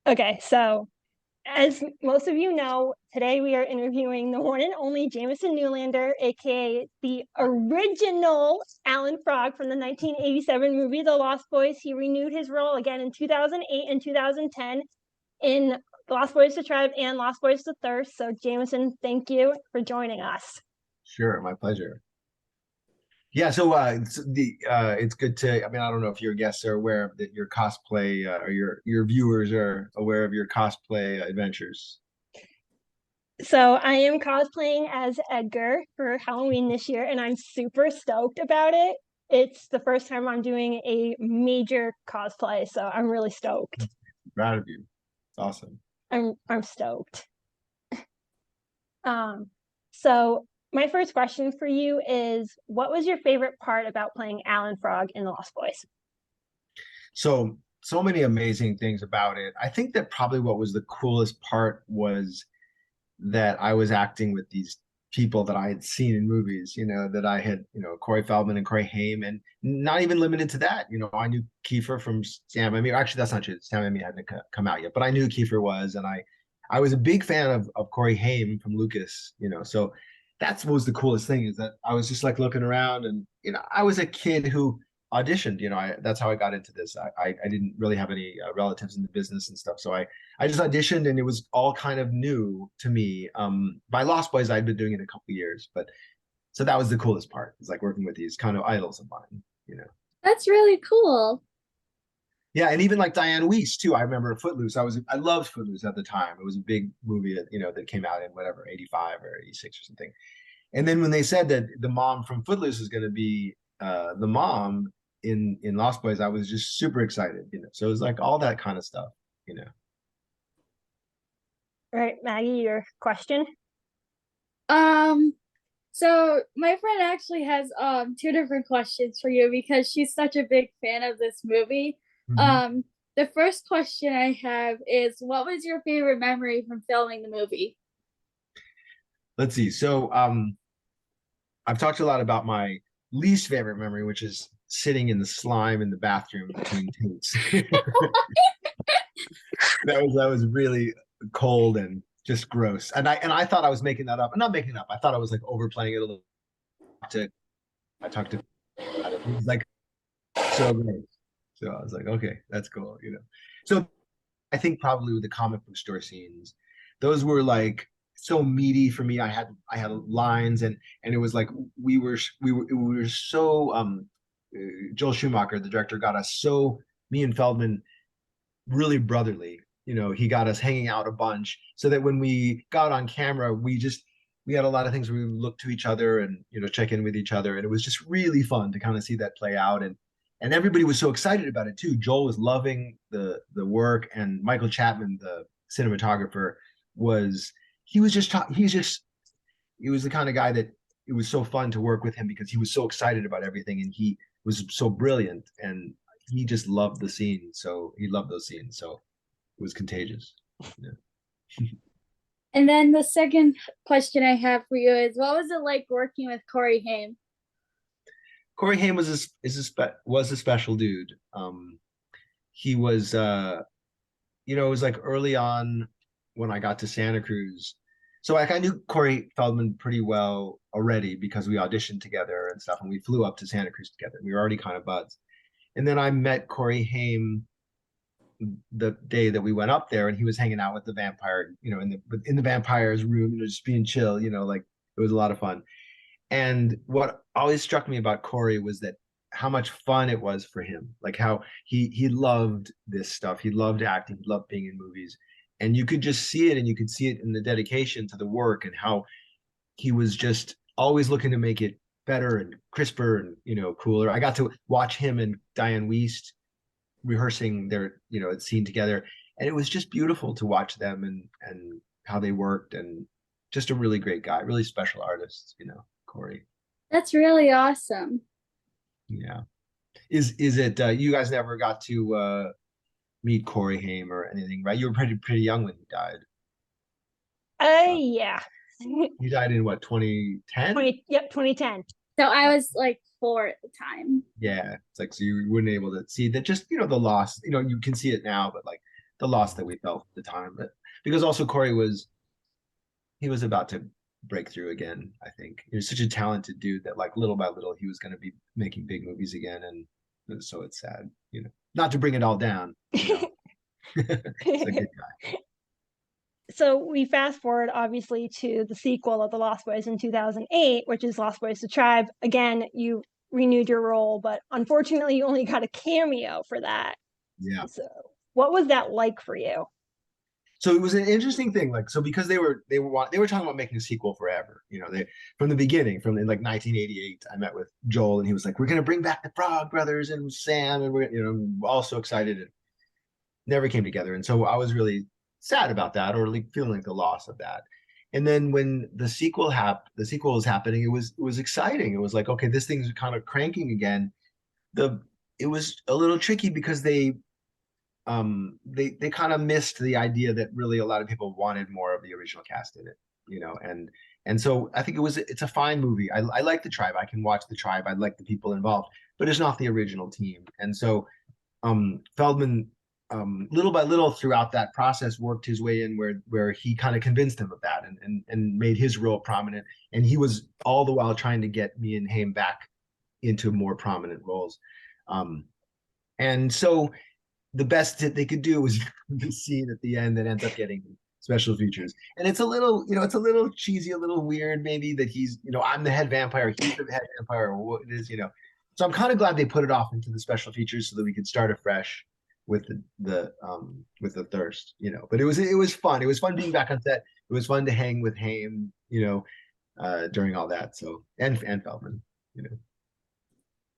Okay, so as most of you know, today we are interviewing the one and only Jamison Newlander, aka the original Alan Frog from the 1987 movie The Lost Boys. He renewed his role again in 2008 and 2010 in Lost Boys to Tribe and Lost Boys to Thirst. So, Jamison, thank you for joining us. Sure, my pleasure. Yeah, so it's good to. I mean, I don't know if your guests are aware of that your cosplay or your viewers are aware of your cosplay adventures. So, I am cosplaying as Edgar for Halloween this year, and I'm super stoked about it. It's the first time I'm doing a major cosplay, so I'm really stoked. Proud of you. It's awesome. I'm stoked. Um, so my first question for you is, what was your favorite part about playing Alan Frog in The Lost Boys? So many amazing things about it. I think that probably what was the coolest part was that I was acting with these people that I had seen in movies, that I had, Corey Feldman and Corey Haim, and not even limited to that. I knew Kiefer from Sam. I mean, actually, that's not true. Sam. I mean, hadn't come out yet, but I knew Kiefer was, and I was a big fan of Corey Haim from Lucas. So that's what was the coolest thing is that I was just like looking around, and I was a kid who auditioned. That's how I got into this. I didn't really have any relatives in the business and stuff, so I just auditioned and it was all kind of new to me. By Lost Boys, I'd been doing it a couple of years, but so that was the coolest part. It's like working with these kind of idols of mine. That's really cool. Yeah, and even like Diane Weiss too. I remember Footloose. I loved Footloose at the time. It was a big movie that came out in whatever 85 or 86 or something. And then when they said that the mom from Footloose is going to be the mom in Lost Boys, I was just super excited. So it was like all that kind of stuff. All right, Maggie, your question. Um, so my friend actually has two different questions for you because she's such a big fan of this movie. Mhm. Um, the first question I have is what was your favorite memory from filming the movie? Let's see. So I've talked a lot about my least favorite memory, which is sitting in the slime in the bathroom between takes. That was really cold and just gross. And I thought I was making that up. I'm not making it up. I thought I was like overplaying it a little. I talked to about it. He was like so great. So I was like, okay, that's cool. So I think probably with the comic book store scenes, those were like so meaty for me. I had lines and it was like we were so Joel Schumacher, the director, got us so me and Feldman really brotherly. He got us hanging out a bunch so that when we got on camera, we had a lot of things where we would look to each other and check in with each other, and it was just really fun to kind of see that play out. And everybody was so excited about it too. Joel was loving the work, and Michael Chapman, the cinematographer, was he was just he was the kind of guy that it was so fun to work with him because he was so excited about everything and he was so brilliant and he just loved the scene. So he loved those scenes. So it was contagious. Yeah. And then the second question I have for you is what was it like working with Corey Haim? Corey Haim was a special dude. He was it was like early on when I got to Santa Cruz. So like I knew Corey Feldman pretty well already because we auditioned together and stuff, and we flew up to Santa Cruz together. We were already kind of buds. And then I met Corey Haim the day that we went up there, and he was hanging out with the vampire, in the vampire's room, just being chill, like it was a lot of fun. And what always struck me about Corey was that how much fun it was for him, like how he loved this stuff. He loved acting, he loved being in movies, and you could just see it, and you could see it in the dedication to the work and how he was just always looking to make it better and crisper and cooler. I got to watch him and Diane Wiest rehearsing their scene together, and it was just beautiful to watch them and how they worked, and just a really great guy, really special artist, Corey. That's really awesome. Yeah. Is it you guys never got to meet Corey Haim or anything, right? You were pretty young when he died. Yeah. He died in what, 2010? Yep, 2010. So I was like 4 at the time. Yeah, it's like so you weren't able to see that, just the loss. You can see it now, but like the loss that we felt at the time. But because also Corey was about to break through again. I think he was such a talented dude that like little by little he was going to be making big movies again, and so it's sad, Not to bring it all down. He's a good guy. So we fast forward obviously to the sequel of The Lost Boys in 2008, which is Lost Boys: The Tribe. Again, you renewed your role, but unfortunately you only got a cameo for that. Yeah. So what was that like for you? So it was an interesting thing, like, so because they were talking about making a sequel forever, they from the beginning, from in like 1988. I met with Joel and he was like, we're gonna bring back the Frog Brothers and Sam, and we're all so excited. And never came together, and so I was really sad about that, or like feeling like the loss of that. And then when the sequel was happening, it was exciting. It was like, okay, this thing's kind of cranking again. It was a little tricky because they kind of missed the idea that really a lot of people wanted more of the original cast in it, and so I think it's a fine movie. I like the Tribe. I can watch the Tribe. I like the people involved, but it's not the original team. And so Feldman, little by little throughout that process, worked his way in where he kind of convinced him of that, and made his role prominent. And he was all the while trying to get me and Haim back into more prominent roles. And so the best that they could do was the scene at the end that ends up getting special features. And it's a little, it's a little cheesy, a little weird, maybe, that he's, I'm the head vampire, he's the head vampire, or what it is, So I'm kind of glad they put it off into the special features so that we could start afresh with the Thirst, But it was fun. It was fun being back on set. It was fun to hang with Haim, during all that. So and Feldman,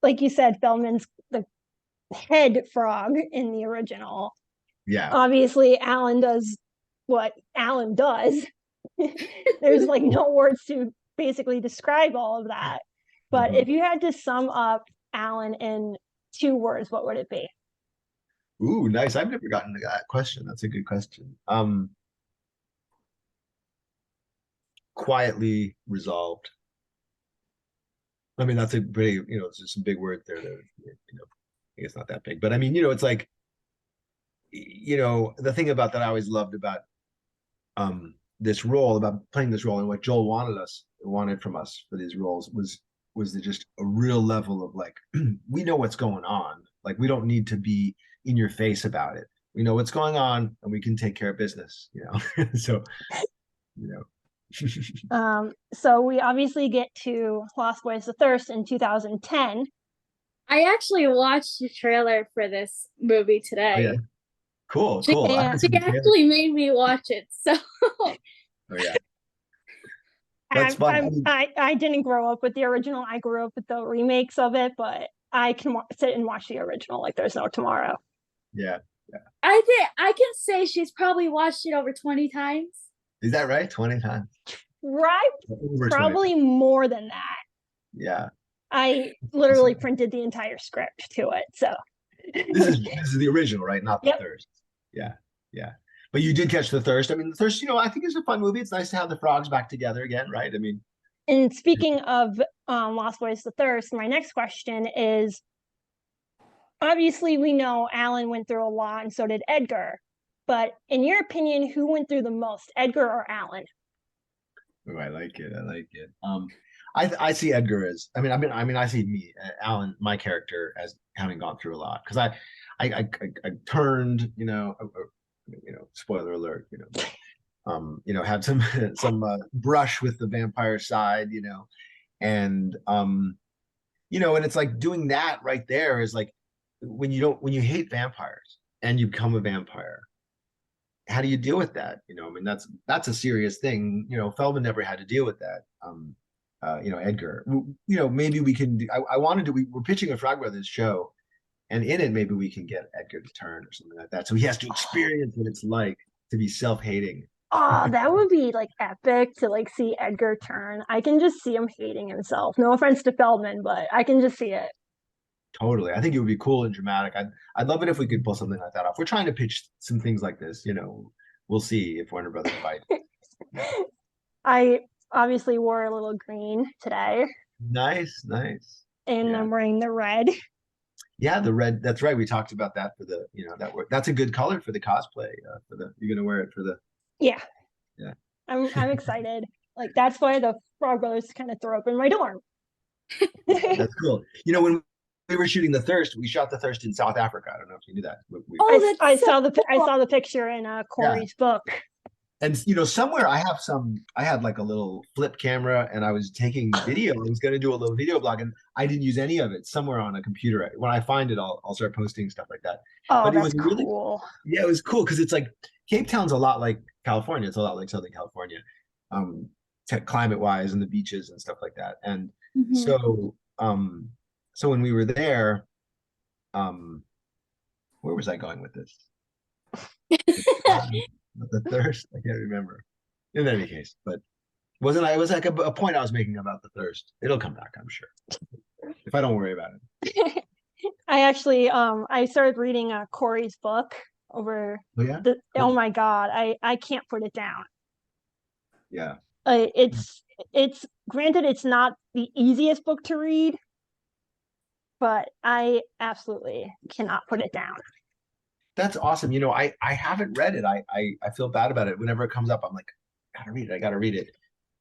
Like you said, Feldman's the head frog in the original. Yeah. Obviously, Alan does what Alan does. There's like no words to basically describe all of that. But if you had to sum up Alan in 2 words, what would it be? Ooh, nice. I've never gotten to that question. That's a good question. Quietly resolved. I mean, that's a pretty, it's just some big words there that, I guess not that big, but I mean, it's like, the thing about that I always loved about this role, about playing this role, and what Joel wanted from us for these roles was just a real level of like, we know what's going on. Like, we don't need to be in your face about it. We know what's going on, and we can take care of business, So, So we obviously get to Lost Boys: The Thirst in 2010. I actually watched the trailer for this movie today. Oh, yeah. Cool. She actually made me watch it. So. Oh, yeah. That's fun. I didn't grow up with the original. I grew up with the remakes of it, but I can sit and watch the original like there's no tomorrow. Yeah. I think I can say she's probably watched it over 20 times. Is that right? 20 times? Right. Probably more than that. Yeah. I literally printed the entire script to it. So this is the original, right? Not the Thirst. Yeah. But you did catch the Thirst. I mean, the Thirst, I think it's a fun movie. It's nice to have the frogs back together again, right? I mean. And speaking of Lost Boys: The Thirst, my next question is, obviously we know Alan went through a lot and so did Edgar. But in your opinion, who went through the most, Edgar or Alan? Oh, I like it. I see Edgar as, I see me, Alan, my character, as having gone through a lot, because I turned, spoiler alert, had some brush with the vampire side, and and it's like doing that right there is like when you hate vampires and you become a vampire, how do you deal with that? That's a serious thing. Feldman never had to deal with that. Edgar, maybe we can do, we're pitching a Frog Brothers show, and in it, maybe we can get Edgar to turn or something like that. So he has to experience what it's like to be self-hating. Oh, that would be like epic to like see Edgar turn. I can just see him hating himself. No offense to Feldman, but I can just see it. Totally. I think it would be cool and dramatic. I'd love it if we could pull something like that off. We're trying to pitch some things like this, we'll see if Warner Brothers bites. I obviously wore a little green today. Nice. And I'm wearing the red. Yeah, the red. That's right. We talked about that for the, that's a good color for the cosplay. For the You're gonna wear it for the. Yeah, Yeah. I'm excited. Like that's why the Frog Brothers kind of throw up in my dorm. That's cool. When we were shooting The Thirst, we shot The Thirst in South Africa. I don't know if you knew that. Oh, I that's so saw the I cool. saw the picture in Yeah. Corey's book. And somewhere I had like a little flip camera and I was taking video. I was going to do a little video blog and I didn't use any of it. Somewhere on a computer. When I find it, I'll start posting stuff like that. Oh, But it that's was really, cool. yeah, it was cool because it's like Cape Town's a lot like California. It's a lot like Southern California, climate wise and the beaches and stuff like that. And Mhm. so when we were there, where was I going with this? The Thirst, I can't remember. In any case, but it was like a point I was making about The Thirst. It'll come back, I'm sure, if I don't worry about it. I actually I started reading Corey's book over Oh yeah. oh my god, I can't put it down. Yeah. It's granted it's not the easiest book to read, but I absolutely cannot put it down. That's awesome. I haven't read it. I feel bad about it. Whenever it comes up, I'm like, I gotta read it.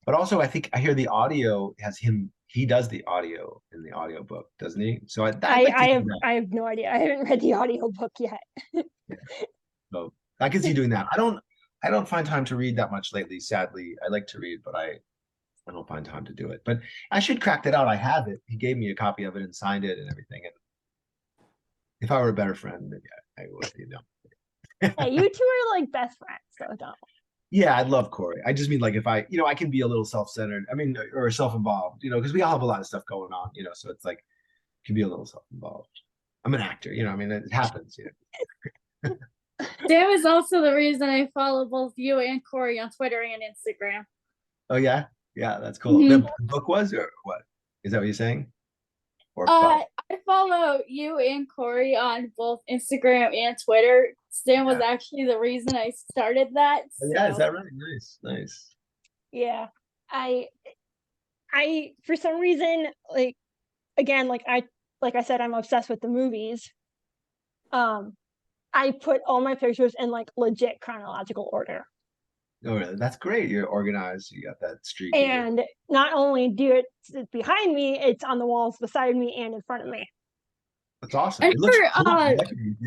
But also I think I hear the audio has him, he does the audio in the audio book, doesn't he? So I have no idea. I haven't read the audio book yet. Yeah. So I can see doing that. I don't find time to read that much lately, sadly. I like to read, but I don't find time to do it. But I should crack that out. I have it. He gave me a copy of it and signed it and everything. And if I were a better friend, maybe I would, Hey, you two are like best friends, so don't. Yeah, I love Corey. I just mean like if I can be a little self-centered. I mean, or self-involved, because we all have a lot of stuff going on, so it's like can be a little self-involved. I'm an actor, I mean, it happens, Sam is also the reason I follow both you and Corey on Twitter and Instagram. Oh yeah, yeah, that's cool. Mhm. The book was or what? Is that what you're saying? Or I follow you and Corey on both Instagram and Twitter. Sam was actually the reason I started that. Oh, yeah, is that right? Nice. Yeah. I for some reason, like again, like I said, I'm obsessed with the movies. I put all my pictures in like legit chronological order. Oh, really? That's great. You're organized. You got that streak. And not only do it behind me, it's on the walls beside me and in front of me. That's awesome. And It looks cool.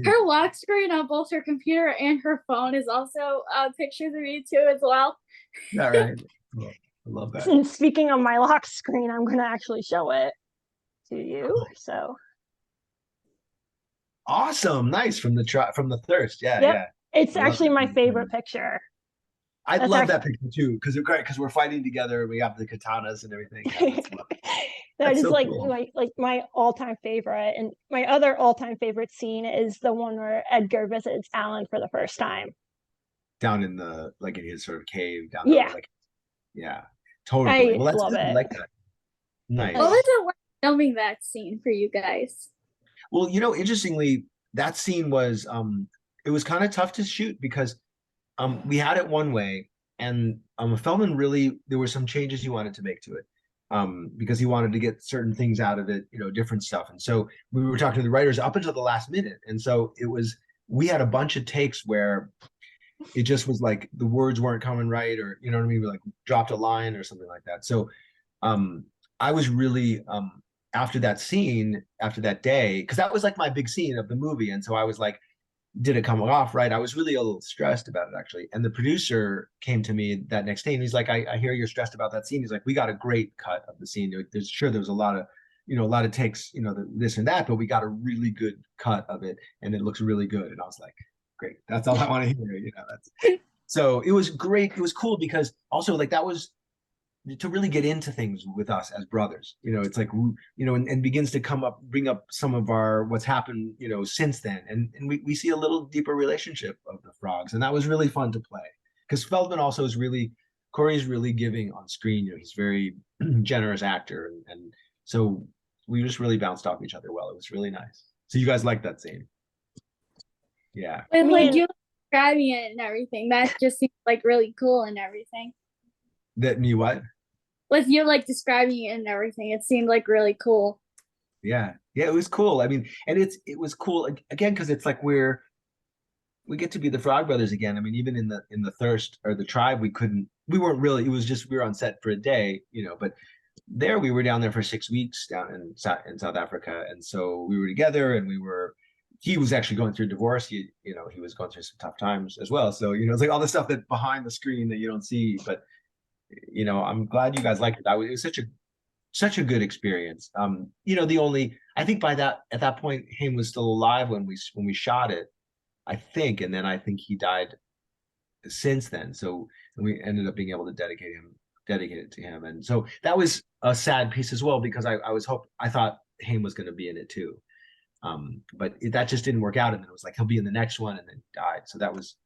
her lock screen on both her computer and her phone is also pictures of you too as well. Yeah, right. Cool. I love that. And speaking of my lock screen, I'm going to actually show it to you. Cool. So awesome, nice from the Thirst. Yeah, yep. Yeah. It's actually my favorite picture. I love that picture too because we're fighting together and we have the katanas and everything. That is so like cool. my all-time favorite. And my other all-time favorite scene is the one where Edgar visits Alan for the first time. Down in in his sort of cave down there. Yeah, totally. I love it. I like that. Nice. What was it like filming that scene for you guys? Well, interestingly, that scene was it was kind of tough to shoot because we had it one way, and Feldman really, there were some changes he wanted to make to it because he wanted to get certain things out of it, different stuff. And so we were talking to the writers up until the last minute, and so we had a bunch of takes where it just was like the words weren't coming right, or you know what I mean, we like dropped a line or something like that. So I was really after that scene, after that day, because that was like my big scene of the movie, and so I was like, did it come off right? I was really a little stressed about it actually. And the producer came to me that next day and he's like, I hear you're stressed about that scene. He's like, we got a great cut of the scene. There was a lot of takes, this and that, but we got a really good cut of it and it looks really good. And I was like, great. That's all I want to hear. So it was great. It was cool because also like that was to really get into things with us as brothers, it's like, and begins to bring up some of our, what's happened, since then. And we see a little deeper relationship of the frogs. And that was really fun to play because Feldman also is Corey's really giving on screen. He's very generous actor. And so we just really bounced off each other well. It was really nice. So you guys like that scene? Yeah. And like you describing it and everything, that just seems like really cool and everything. That me what? With you like describing it and everything, it seemed like really cool. Yeah, it was cool. I mean, and it was cool again because it's like we get to be the Frog Brothers again. I mean, even in the Thirst or the Tribe, we weren't really. It was just we were on set for a day, but there we were down there for 6 weeks down in South Africa, and so we were together, and he was actually going through divorce. He was going through some tough times as well. So it's like all the stuff that behind the screen that you don't see. But I'm glad you guys liked it. It was such a good experience. I think at that point, Haim was still alive when we shot it, I think, and then I think he died since then. So we ended up being able to dedicate it to him, and so that was a sad piece as well because I thought Haim was going to be in it too, but that just didn't work out, and then it was like he'll be in the next one, and then he died. So that was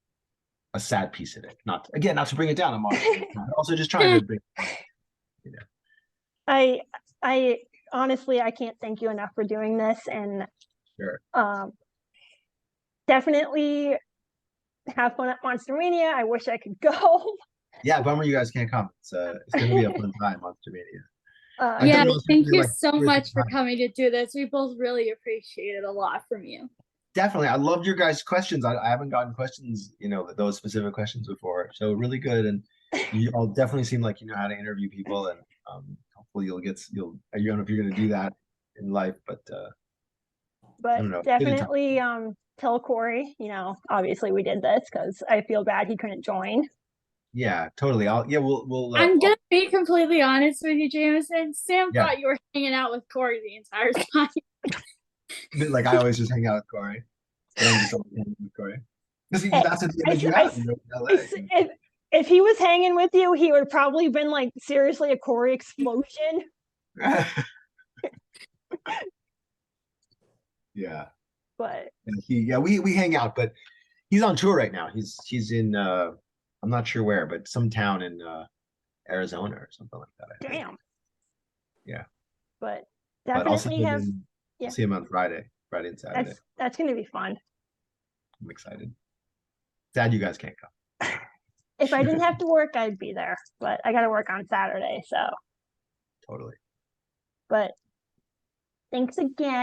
a sad piece of it. Not to bring it down, I'm also just trying to bring. I honestly, I can't thank you enough for doing this, and Sure. Definitely have fun at Monster Mania. I wish I could go. Yeah, bummer you guys can't come. It's going to be a fun time, Monster Mania. Yeah, thank you so much for coming to do this. We both really appreciate it a lot from you. Definitely. I loved your guys' questions. I haven't gotten questions, those specific questions before. So really good. And you all definitely seem like you know how to interview people, and hopefully I don't know if you're going to do that in life, but definitely tell Corey, obviously we did this because I feel bad he couldn't join. Yeah, totally. We'll I'm gonna be completely honest with you, Jamison. Sam thought you were hanging out with Corey the entire time. Like I always just hang out with Corey. But I'm just always hanging with Corey. Because that's the image you have in LA. If he was hanging with you, he would probably been like seriously a Corey explosion. Yeah. But we hang out, but he's on tour right now. He's in I'm not sure where, but some town in Arizona or something like that. I think. Yeah. But definitely I'll see him on Friday and Saturday. That's gonna be fun. I'm excited. Sad you guys can't come. If I didn't have to work, I'd be there, but I got to work on Saturday, so. Totally. But thanks again.